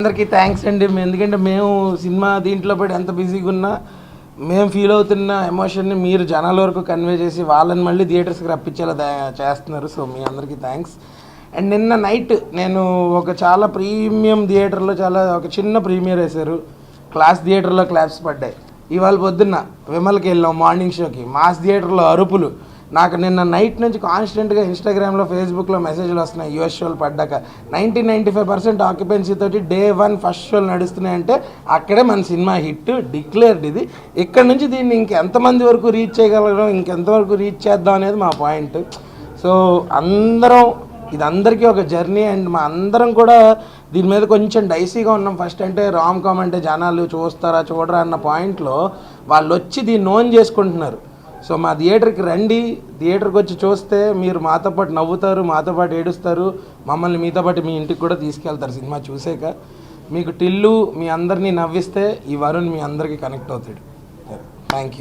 అందరికీ థ్యాంక్స్ అండి. ఎందుకంటే మేము సినిమా దీంట్లో పడి ఎంత బిజీగా ఉన్నా మేము ఫీల్ అవుతున్న ఎమోషన్ని మీరు జనాల వరకు కన్వే చేసి వాళ్ళని మళ్ళీ థియేటర్స్కి రప్పించేలా చేస్తున్నారు. సో మీ అందరికీ థ్యాంక్స్. అండ్ నిన్న నైట్ నేను ఒక చాలా ప్రీమియం థియేటర్లో ఒక చిన్న ప్రీమియర్ వేశారు. క్లాస్ థియేటర్లో క్లాప్స్ పడ్డాయి. ఇవాళ పొద్దున్న విమల్కి వెళ్ళాం మార్నింగ్ షోకి. మాస్ థియేటర్లో అరుపులు. నాకు నిన్న నైట్ నుంచి కాన్స్టెంట్గా ఇన్స్టాగ్రామ్లో ఫేస్బుక్లో మెసేజ్లు వస్తున్నాయి. యూఎస్ షోలు పడ్డాక 95% ఆక్యుపెన్సీ తోటి డే 1 ఫస్ట్ షోలు నడుస్తున్నాయంటే అక్కడే మన సినిమా హిట్ డిక్లేర్డ్. ఇది ఇక్కడ నుంచి దీన్ని ఇంకెంతమంది వరకు రీచ్ చేయగలగడం, ఇంకెంతవరకు రీచ్ చేద్దాం అనేది మా పాయింట్. సో అందరం ఇది అందరికీ ఒక జర్నీ. అండ్ మా అందరం కూడా దీని మీద కొంచెం డైసీగా ఉన్నాం. ఫస్ట్ అంటే రామ్ కామ్ అంటే జనాలు చూస్తారా చూడరా అన్న పాయింట్లో వాళ్ళు వచ్చి దీన్ని ఓన్ చేసుకుంటున్నారు. సో మా థియేటర్కి రండి, థియేటర్కి వచ్చి చూస్తే మీరు మాతో పాటు నవ్వుతారు, మాతో పాటు ఏడుస్తారు, మమ్మల్ని మీతో పాటు మీ ఇంటికి కూడా తీసుకెళ్తారు. సినిమా చూసాక మీకు టిల్లు మీ అందరినీ నవ్విస్తే ఈ వరుణ్ మీ అందరికీ కనెక్ట్ అవుతాడు. Thank you.